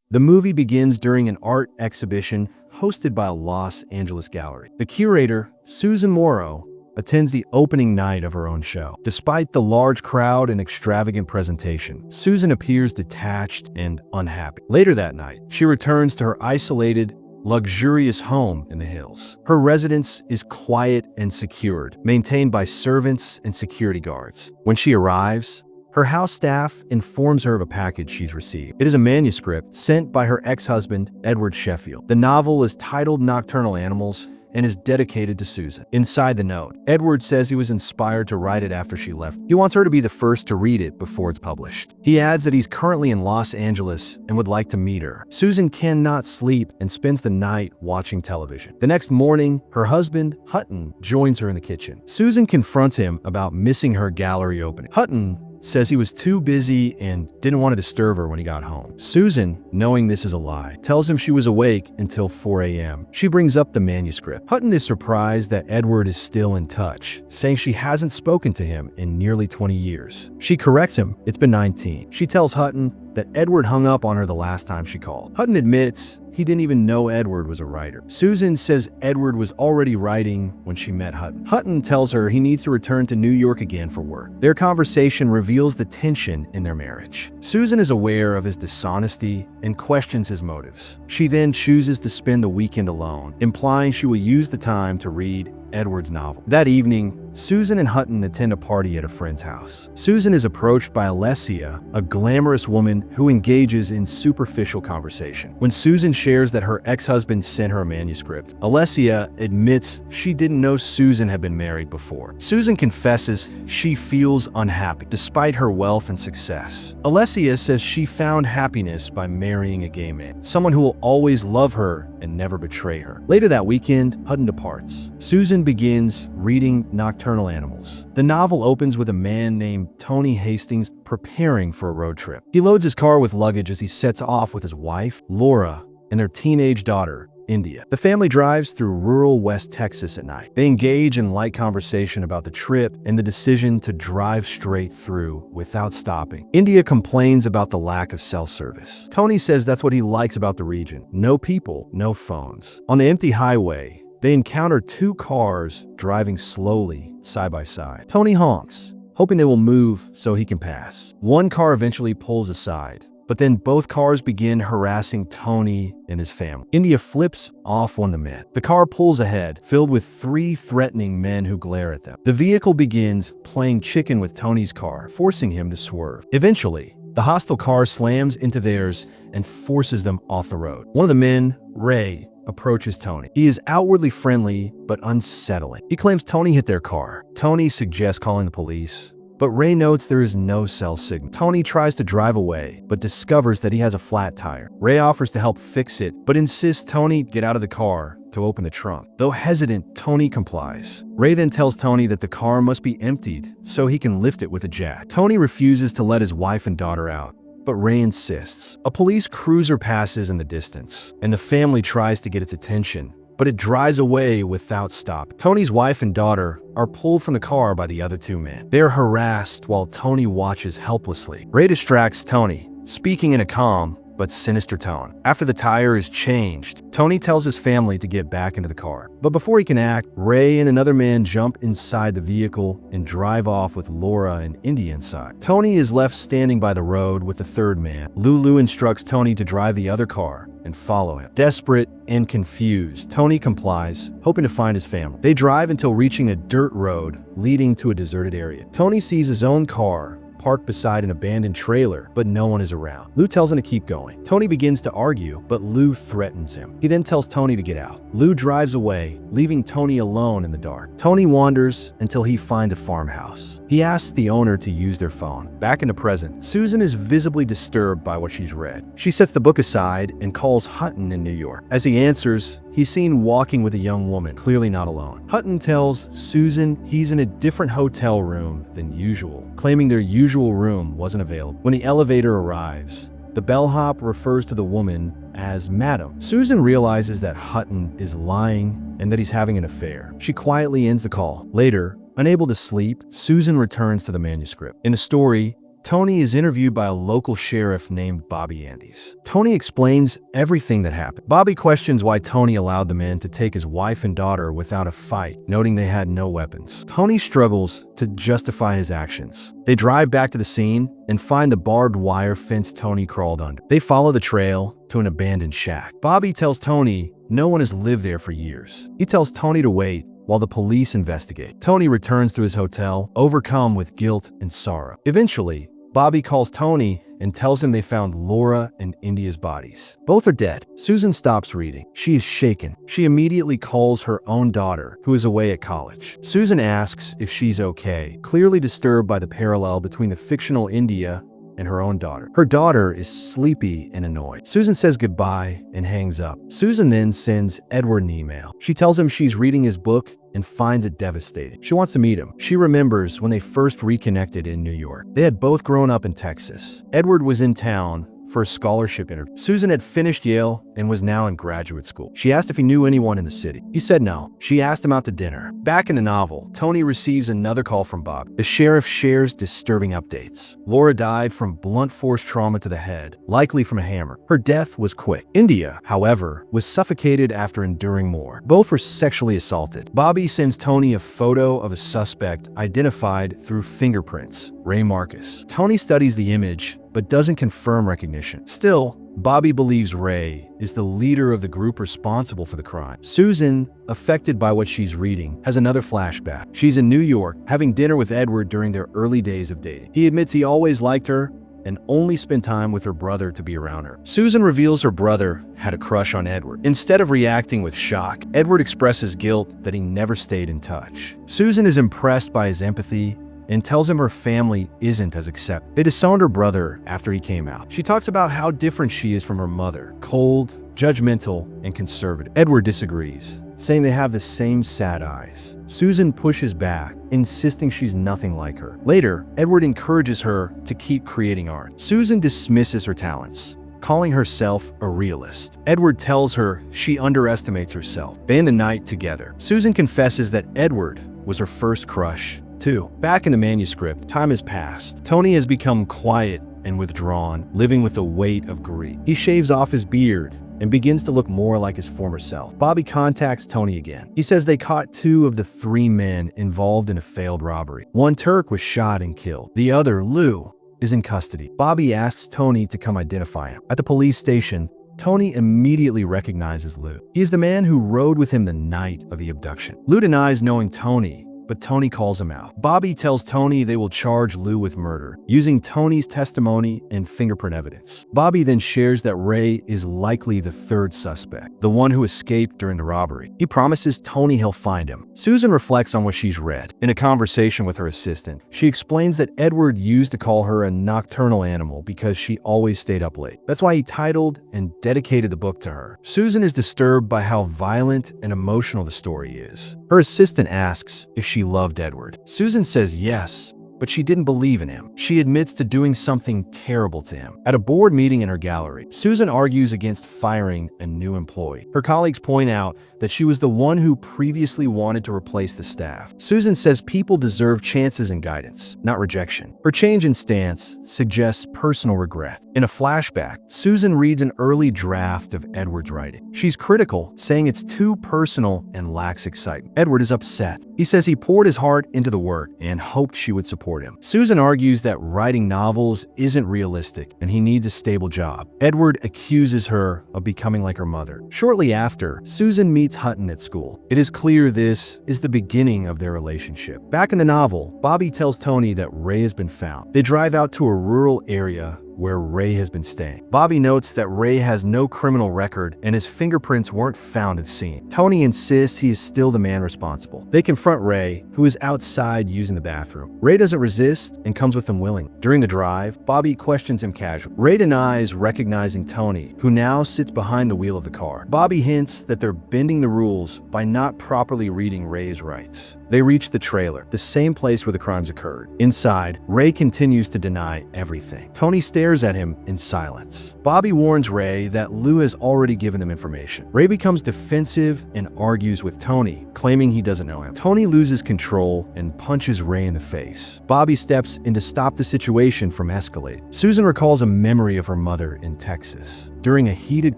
The movie begins during an art exhibition hosted by a Los Angeles gallery. The curator, Susan Morrow, attends the opening night of her own show. Despite the large crowd and extravagant presentation, Susan appears detached and unhappy. Later that night, she returns to her isolated, luxurious home in the hills. Her residence is quiet and secured, maintained by servants and security guards. When she arrives, her house staff informs her of a package she's received. It is a manuscript sent by her ex-husband, Edward Sheffield. The novel is titled Nocturnal Animals and is dedicated to Susan. Inside the note, Edward says he was inspired to write it after she left. He wants her to be the first to read it before it's published. He adds that he's currently in Los Angeles and would like to meet her. Susan cannot sleep and spends the night watching television. The next morning, her husband, Hutton, joins her in the kitchen. Susan confronts him about missing her gallery opening. Hutton says he was too busy and didn't want to disturb her when he got home. Susan, knowing this is a lie, tells him she was awake until 4 a.m. She brings up the manuscript. Hutton is surprised that Edward is still in touch, saying she hasn't spoken to him in nearly 20 years. She corrects him, it's been 19. She tells Hutton that Edward hung up on her the last time she called. Hutton admits he didn't even know Edward was a writer. Susan says Edward was already writing when she met Hutton. Hutton tells her he needs to return to New York again for work. Their conversation reveals the tension in their marriage. Susan is aware of his dishonesty and questions his motives. She then chooses to spend the weekend alone, implying she will use the time to read Edward's novel. That evening, Susan and Hutton attend a party at a friend's house. Susan is approached by Alessia, a glamorous woman who engages in superficial conversation. When Susan shares that her ex-husband sent her a manuscript, Alessia admits she didn't know Susan had been married before. Susan confesses she feels unhappy despite her wealth and success. Alessia says she found happiness by marrying a gay man, someone who will always love her and never betray her. Later that weekend, Hutton departs. Susan begins reading Nocturnal Animals. The novel opens with a man named Tony Hastings preparing for a road trip. He loads his car with luggage as he sets off with his wife, Laura, and their teenage daughter, India. The family drives through rural West Texas at night. They engage in light conversation about the trip and the decision to drive straight through without stopping. India complains about the lack of cell service. Tony says that's what he likes about the region. No people, no phones. On the empty highway, they encounter two cars driving slowly side by side. Tony honks, hoping they will move so he can pass. One car eventually pulls aside, but then both cars begin harassing Tony and his family. India flips off one of the men. The car pulls ahead, filled with three threatening men who glare at them. The vehicle begins playing chicken with Tony's car, forcing him to swerve. Eventually, the hostile car slams into theirs and forces them off the road. One of the men, Ray, approaches Tony. He is outwardly friendly, but unsettling. He claims Tony hit their car. Tony suggests calling the police, but Ray notes there is no cell signal. Tony tries to drive away, but discovers that he has a flat tire. Ray offers to help fix it, but insists Tony get out of the car to open the trunk. Though hesitant, Tony complies. Ray then tells Tony that the car must be emptied so he can lift it with a jack. Tony refuses to let his wife and daughter out, but Ray insists. A police cruiser passes in the distance, and the family tries to get its attention, but it drives away without stop. Tony's wife and daughter are pulled from the car by the other two men. They are harassed while Tony watches helplessly. Ray distracts Tony, speaking in a calm but sinister tone. After the tire is changed, Tony tells his family to get back into the car. But before he can act, Ray and another man jump inside the vehicle and drive off with Laura and India inside. Tony is left standing by the road with the third man. Lulu instructs Tony to drive the other car and follow him. Desperate and confused, Tony complies, hoping to find his family. They drive until reaching a dirt road leading to a deserted area. Tony sees his own car parked beside an abandoned trailer, but no one is around. Lou tells him to keep going. Tony begins to argue, but Lou threatens him. He then tells Tony to get out. Lou drives away, leaving Tony alone in the dark. Tony wanders until he finds a farmhouse. He asks the owner to use their phone. Back in the present, Susan is visibly disturbed by what she's read. She sets the book aside and calls Hutton in New York. As he answers, he's seen walking with a young woman, clearly not alone. Hutton tells Susan he's in a different hotel room than usual, claiming their usual room wasn't available. When the elevator arrives, the bellhop refers to the woman as Madam. Susan realizes that Hutton is lying and that he's having an affair. She quietly ends the call. Later, unable to sleep, Susan returns to the manuscript. In the story, Tony is interviewed by a local sheriff named Bobby Andes. Tony explains everything that happened. Bobby questions why Tony allowed the men to take his wife and daughter without a fight, noting they had no weapons. Tony struggles to justify his actions. They drive back to the scene and find the barbed wire fence Tony crawled under. They follow the trail to an abandoned shack. Bobby tells Tony no one has lived there for years. He tells Tony to wait while the police investigate. Tony returns to his hotel, overcome with guilt and sorrow. Eventually, Bobby calls Tony and tells him they found Laura and India's bodies. Both are dead. Susan stops reading. She is shaken. She immediately calls her own daughter, who is away at college. Susan asks if she's okay, clearly disturbed by the parallel between the fictional India and her own daughter. Her daughter is sleepy and annoyed. Susan says goodbye and hangs up. Susan then sends Edward an email. She tells him she's reading his book and finds it devastating. She wants to meet him. She remembers when they first reconnected in New York. They had both grown up in Texas. Edward was in town for a scholarship interview. Susan had finished Yale and was now in graduate school. She asked if he knew anyone in the city. He said no. She asked him out to dinner. Back in the novel, Tony receives another call from Bob. The sheriff shares disturbing updates. Laura died from blunt force trauma to the head, likely from a hammer. Her death was quick. India, however, was suffocated after enduring more. Both were sexually assaulted. Bobby sends Tony a photo of a suspect identified through fingerprints, Ray Marcus. Tony studies the image, but doesn't confirm recognition. Still, Bobby believes Ray is the leader of the group responsible for the crime. Susan, affected by what she's reading, has another flashback. She's in New York, having dinner with Edward during their early days of dating. He admits he always liked her and only spent time with her brother to be around her. Susan reveals her brother had a crush on Edward. Instead of reacting with shock, Edward expresses guilt that he never stayed in touch. Susan is impressed by his empathy and tells him her family isn't as accepting. They disowned her brother after he came out. She talks about how different she is from her mother, cold, judgmental, and conservative. Edward disagrees, saying they have the same sad eyes. Susan pushes back, insisting she's nothing like her. Later, Edward encourages her to keep creating art. Susan dismisses her talents, calling herself a realist. Edward tells her she underestimates herself. They end the night together. Susan confesses that Edward was her first crush, too. Back in the manuscript, time has passed. Tony has become quiet and withdrawn, living with the weight of grief. He shaves off his beard and begins to look more like his former self. Bobby contacts Tony again. He says they caught 2 of the 3 men involved in a failed robbery. One Turk was shot and killed. The other, Lou, is in custody. Bobby asks Tony to come identify him. At the police station, Tony immediately recognizes Lou. He is the man who rode with him the night of the abduction. Lou denies knowing Tony, but Tony calls him out. Bobby tells Tony they will charge Lou with murder, using Tony's testimony and fingerprint evidence. Bobby then shares that Ray is likely the 3rd suspect, the one who escaped during the robbery. He promises Tony he'll find him. Susan reflects on what she's read. In a conversation with her assistant, she explains that Edward used to call her a nocturnal animal because she always stayed up late. That's why he titled and dedicated the book to her. Susan is disturbed by how violent and emotional the story is. Her assistant asks if she loved Edward. Susan says yes, but she didn't believe in him. She admits to doing something terrible to him. At a board meeting in her gallery, Susan argues against firing a new employee. Her colleagues point out that she was the one who previously wanted to replace the staff. Susan says people deserve chances and guidance, not rejection. Her change in stance suggests personal regret. In a flashback, Susan reads an early draft of Edward's writing. She's critical, saying it's too personal and lacks excitement. Edward is upset. He says he poured his heart into the work and hoped she would support him. Susan argues that writing novels isn't realistic and he needs a stable job. Edward accuses her of becoming like her mother. Shortly after, Susan meets Hutton at school. It is clear this is the beginning of their relationship. Back in the novel, Bobby tells Tony that Ray has been found. They drive out to a rural area where Ray has been staying. Bobby notes that Ray has no criminal record and his fingerprints weren't found at the scene. Tony insists he is still the man responsible. They confront Ray, who is outside using the bathroom. Ray doesn't resist and comes with them willingly. During the drive, Bobby questions him casually. Ray denies recognizing Tony, who now sits behind the wheel of the car. Bobby hints that they're bending the rules by not properly reading Ray's rights. They reach the trailer, the same place where the crimes occurred. Inside, Ray continues to deny everything. Tony stares at him in silence. Bobby warns Ray that Lou has already given them information. Ray becomes defensive and argues with Tony, claiming he doesn't know him. Tony loses control and punches Ray in the face. Bobby steps in to stop the situation from escalating. Susan recalls a memory of her mother in Texas. During a heated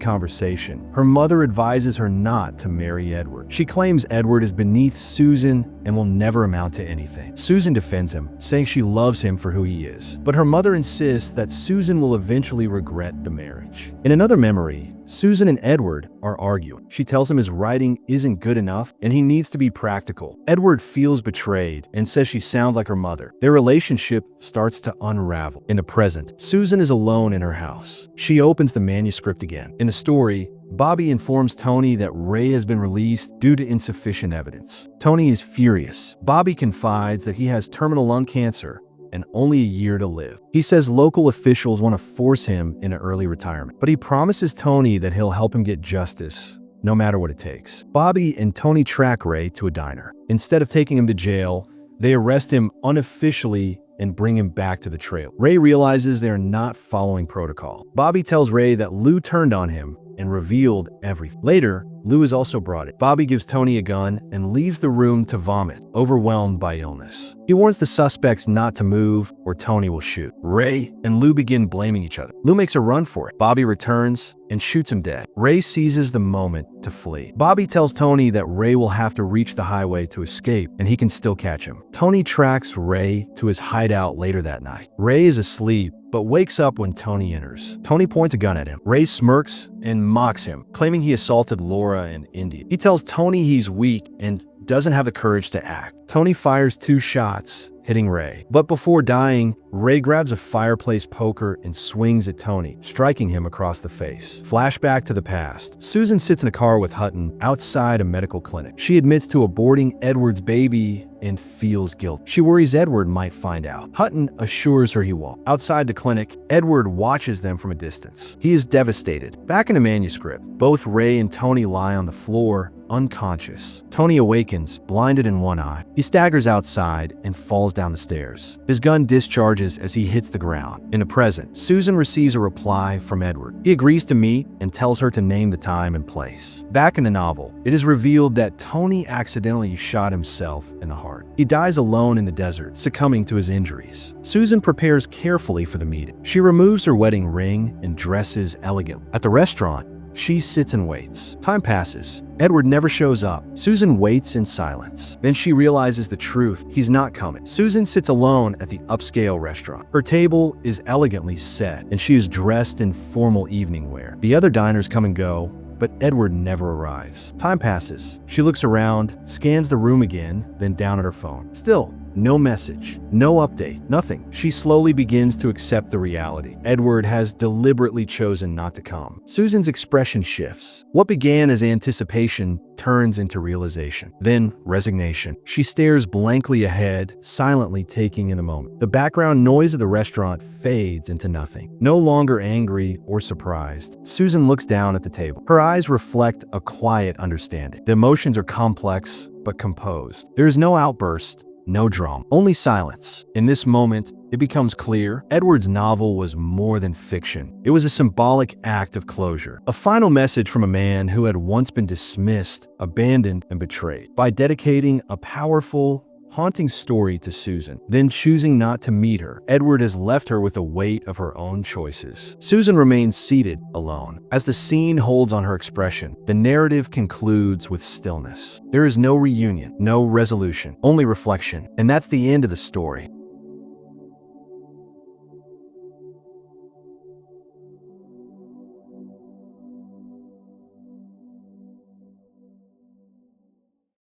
conversation, her mother advises her not to marry Edward. She claims Edward is beneath Susan and will never amount to anything. Susan defends him, saying she loves him for who he is. But her mother insists that Susan will eventually regret the marriage. In another memory, Susan and Edward are arguing. She tells him his writing isn't good enough and he needs to be practical. Edward feels betrayed and says she sounds like her mother. Their relationship starts to unravel. In the present, Susan is alone in her house. She opens the manuscript again. In the story, Bobby informs Tony that Ray has been released due to insufficient evidence. Tony is furious. Bobby confides that he has terminal lung cancer and only a year to live. He says local officials want to force him into early retirement, but he promises Tony that he'll help him get justice, no matter what it takes. Bobby and Tony track Ray to a diner. Instead of taking him to jail, they arrest him unofficially and bring him back to the trail. Ray realizes they're not following protocol. Bobby tells Ray that Lou turned on him and revealed everything. Later, Lou is also brought in. Bobby gives Tony a gun and leaves the room to vomit, overwhelmed by illness. He warns the suspects not to move or Tony will shoot. Ray and Lou begin blaming each other. Lou makes a run for it. Bobby returns and shoots him dead. Ray seizes the moment to flee. Bobby tells Tony that Ray will have to reach the highway to escape and he can still catch him. Tony tracks Ray to his hideout later that night. Ray is asleep but wakes up when Tony enters. Tony points a gun at him. Ray smirks and mocks him, claiming he assaulted Laura and Indy. He tells Tony he's weak and doesn't have the courage to act. Tony fires 2 shots, hitting Ray. But before dying, Ray grabs a fireplace poker and swings at Tony, striking him across the face. Flashback to the past. Susan sits in a car with Hutton outside a medical clinic. She admits to aborting Edward's baby and feels guilt. She worries Edward might find out. Hutton assures her he won't. Outside the clinic, Edward watches them from a distance. He is devastated. Back in the manuscript, both Ray and Tony lie on the floor, unconscious. Tony awakens, blinded in one eye. He staggers outside and falls down the stairs. His gun discharges as he hits the ground. In the present, Susan receives a reply from Edward. He agrees to meet and tells her to name the time and place. Back in the novel, it is revealed that Tony accidentally shot himself in the heart. He dies alone in the desert, succumbing to his injuries. Susan prepares carefully for the meeting. She removes her wedding ring and dresses elegantly. At the restaurant, she sits and waits. Time passes. Edward never shows up. Susan waits in silence. Then she realizes the truth. He's not coming. Susan sits alone at the upscale restaurant. Her table is elegantly set, and she is dressed in formal evening wear. The other diners come and go, but Edward never arrives. Time passes. She looks around, scans the room again, then down at her phone. Still, no message, no update, nothing. She slowly begins to accept the reality. Edward has deliberately chosen not to come. Susan's expression shifts. What began as anticipation turns into realization, then resignation. She stares blankly ahead, silently taking in the moment. The background noise of the restaurant fades into nothing. No longer angry or surprised, Susan looks down at the table. Her eyes reflect a quiet understanding. The emotions are complex but composed. There is no outburst, no drum, only silence. In this moment, it becomes clear Edward's novel was more than fiction. It was a symbolic act of closure, a final message from a man who had once been dismissed, abandoned, and betrayed. By dedicating a powerful, haunting story to Susan, then choosing not to meet her, Edward has left her with the weight of her own choices. Susan remains seated, alone. As the scene holds on her expression, the narrative concludes with stillness. There is no reunion, no resolution, only reflection, and that's the end of the story.